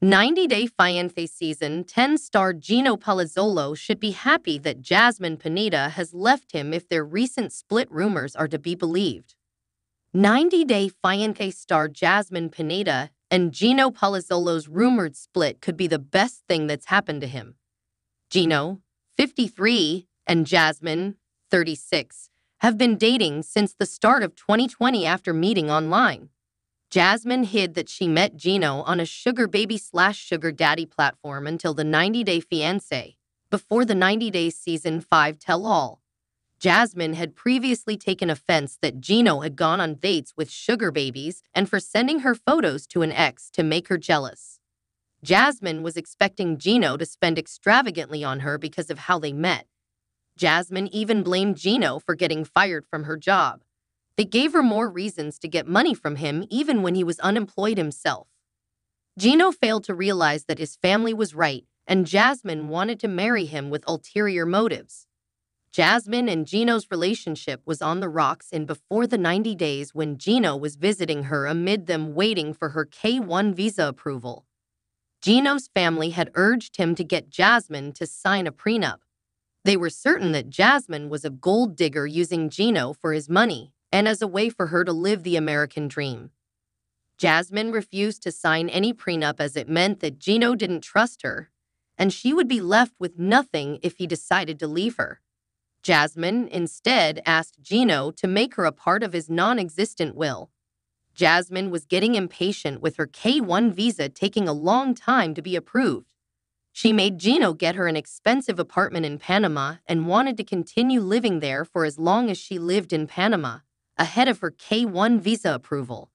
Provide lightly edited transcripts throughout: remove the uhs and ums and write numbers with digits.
90-Day Fiancé Season 10 star Gino Palazzolo should be happy that Jasmine Pineda has left him if their recent split rumors are to be believed. 90-Day Fiancé star Jasmine Pineda and Gino Palazzolo's rumored split could be the best thing that's happened to him. Gino, 53, and Jasmine, 36, have been dating since the start of 2020 after meeting online. Jasmine hid that she met Gino on a sugar baby/sugar daddy platform until the 90-Day Fiancé, before the 90 Days Season 5 tell-all. Jasmine had previously taken offense that Gino had gone on dates with sugar babies and for sending her photos to an ex to make her jealous. Jasmine was expecting Gino to spend extravagantly on her because of how they met. Jasmine even blamed Gino for getting fired from her job. They gave her more reasons to get money from him even when he was unemployed himself. Gino failed to realize that his family was right, and Jasmine wanted to marry him with ulterior motives. Jasmine and Gino's relationship was on the rocks in before the 90 days when Gino was visiting her amid them waiting for her K-1 visa approval. Gino's family had urged him to get Jasmine to sign a prenup. They were certain that Jasmine was a gold digger using Gino for his money and as a way for her to live the American dream. Jasmine refused to sign any prenup as it meant that Gino didn't trust her, and she would be left with nothing if he decided to leave her. Jasmine instead asked Gino to make her a part of his non-existent will. Jasmine was getting impatient with her K-1 visa taking a long time to be approved. She made Gino get her an expensive apartment in Panama and wanted to continue living there for as long as she lived in Panama, ahead of her K-1 visa approval.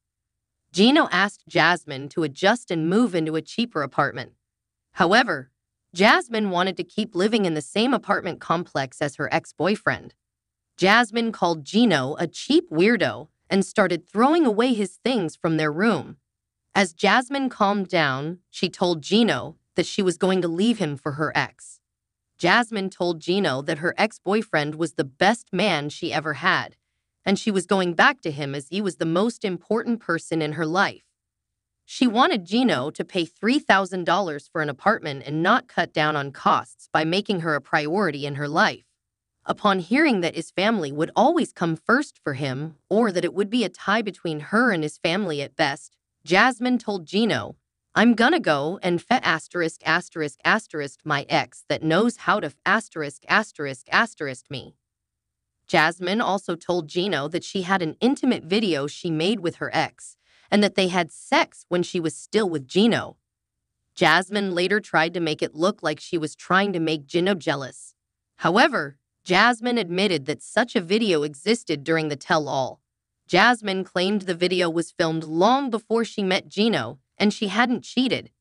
Gino asked Jasmine to adjust and move into a cheaper apartment. However, Jasmine wanted to keep living in the same apartment complex as her ex-boyfriend. Jasmine called Gino a cheap weirdo and started throwing away his things from their room. As Jasmine calmed down, she told Gino that she was going to leave him for her ex. Jasmine told Gino that her ex-boyfriend was the best man she ever had, and she was going back to him as he was the most important person in her life. She wanted Gino to pay $3,000 for an apartment and not cut down on costs by making her a priority in her life. Upon hearing that his family would always come first for him, or that it would be a tie between her and his family at best, Jasmine told Gino, "I'm gonna go and my ex that knows how to me." Jasmine also told Gino that she had an intimate video she made with her ex, and that they had sex when she was still with Gino. Jasmine later tried to make it look like she was trying to make Gino jealous. However, Jasmine admitted that such a video existed during the tell-all. Jasmine claimed the video was filmed long before she met Gino, and she hadn't cheated.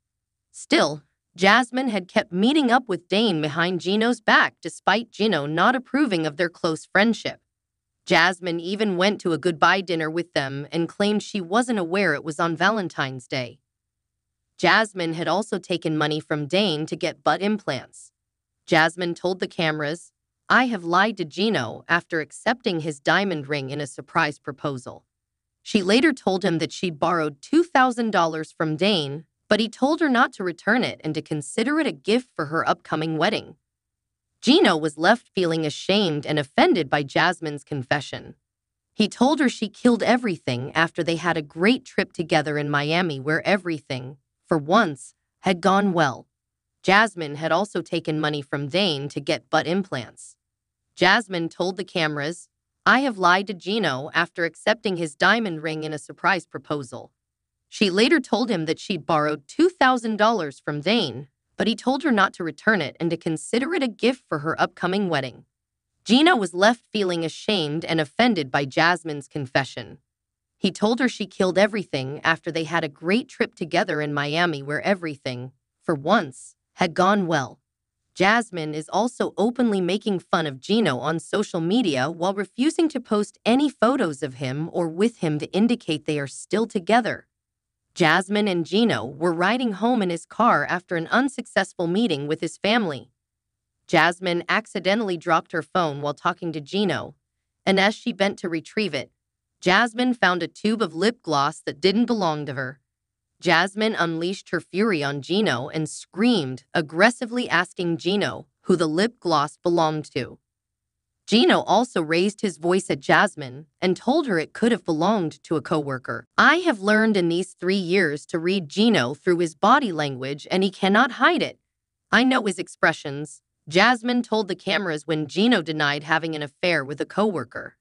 Still, Jasmine had kept meeting up with Dane behind Gino's back despite Gino not approving of their close friendship. Jasmine even went to a goodbye dinner with them and claimed she wasn't aware it was on Valentine's Day. Jasmine had also taken money from Dane to get butt implants. Jasmine told the cameras, "I have lied to Gino after accepting his diamond ring in a surprise proposal." She later told him that she'd borrowed $2,000 from Dane, but he told her not to return it and to consider it a gift for her upcoming wedding. Gino was left feeling ashamed and offended by Jasmine's confession. He told her she killed everything after they had a great trip together in Miami where everything, for once, had gone well. Jasmine had also taken money from Dane to get butt implants. Jasmine told the cameras, "I have lied to Gino after accepting his diamond ring in a surprise proposal." She later told him that she'd borrowed $2,000 from Dane, but he told her not to return it and to consider it a gift for her upcoming wedding. Gino was left feeling ashamed and offended by Jasmine's confession. He told her she killed everything after they had a great trip together in Miami where everything, for once, had gone well. Jasmine is also openly making fun of Gino on social media while refusing to post any photos of him or with him to indicate they are still together. Jasmine and Gino were riding home in his car after an unsuccessful meeting with his family. Jasmine accidentally dropped her phone while talking to Gino, and as she bent to retrieve it, Jasmine found a tube of lip gloss that didn't belong to her. Jasmine unleashed her fury on Gino and screamed, aggressively asking Gino who the lip gloss belonged to. Gino also raised his voice at Jasmine and told her it could have belonged to a coworker. I have learned in these 3 years to read Gino through his body language, and he cannot hide it. I know his expressions, Jasmine told the cameras when Gino denied having an affair with a coworker.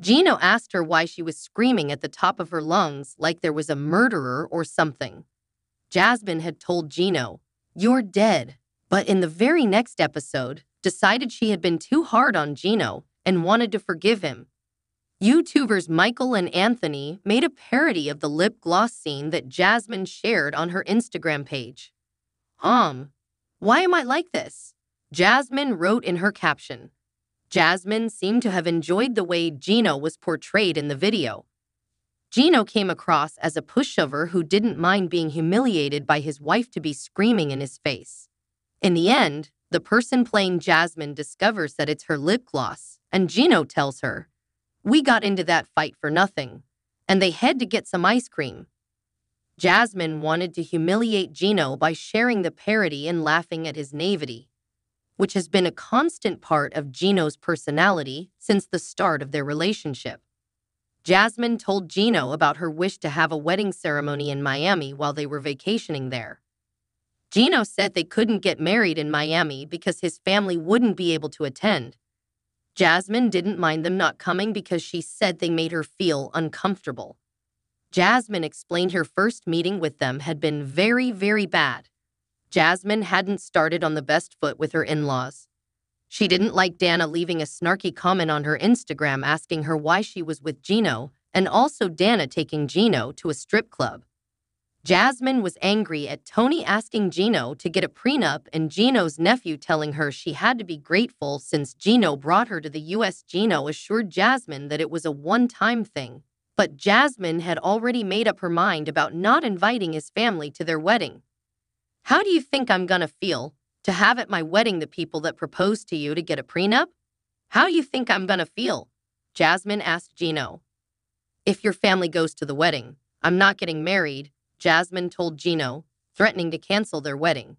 Gino asked her why she was screaming at the top of her lungs like there was a murderer or something. Jasmine had told Gino, "You're dead," but in the very next episode, decided she had been too hard on Gino and wanted to forgive him. YouTubers Michael and Anthony made a parody of the lip gloss scene that Jasmine shared on her Instagram page. Why am I like this?" Jasmine wrote in her caption. Jasmine seemed to have enjoyed the way Gino was portrayed in the video. Gino came across as a pushover who didn't mind being humiliated by his wife-to-be screaming in his face. In the end, the person playing Jasmine discovers that it's her lip gloss, and Gino tells her, "We got into that fight for nothing," and they head to get some ice cream. Jasmine wanted to humiliate Gino by sharing the parody and laughing at his naivety, which has been a constant part of Gino's personality since the start of their relationship. Jasmine told Gino about her wish to have a wedding ceremony in Miami while they were vacationing there. Gino said they couldn't get married in Miami because his family wouldn't be able to attend. Jasmine didn't mind them not coming because she said they made her feel uncomfortable. Jasmine explained her first meeting with them had been very, very bad. Jasmine hadn't started on the best foot with her in-laws. She didn't like Dana leaving a snarky comment on her Instagram asking her why she was with Gino, and also Dana taking Gino to a strip club. Jasmine was angry at Tony asking Gino to get a prenup and Gino's nephew telling her she had to be grateful since Gino brought her to the U.S. Gino assured Jasmine that it was a one-time thing, but Jasmine had already made up her mind about not inviting his family to their wedding. "How do you think I'm gonna feel to have at my wedding the people that proposed to you to get a prenup? How do you think I'm gonna feel?" Jasmine asked Gino. "If your family goes to the wedding, I'm not getting married," Jasmine told Gino, threatening to cancel their wedding.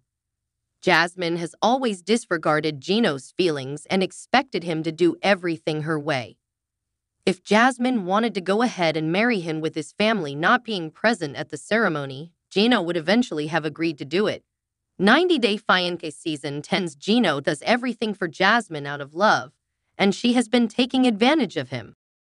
Jasmine has always disregarded Gino's feelings and expected him to do everything her way. If Jasmine wanted to go ahead and marry him with his family not being present at the ceremony, Gino would eventually have agreed to do it. 90 Day Fiancé Season 10's Gino does everything for Jasmine out of love, and she has been taking advantage of him.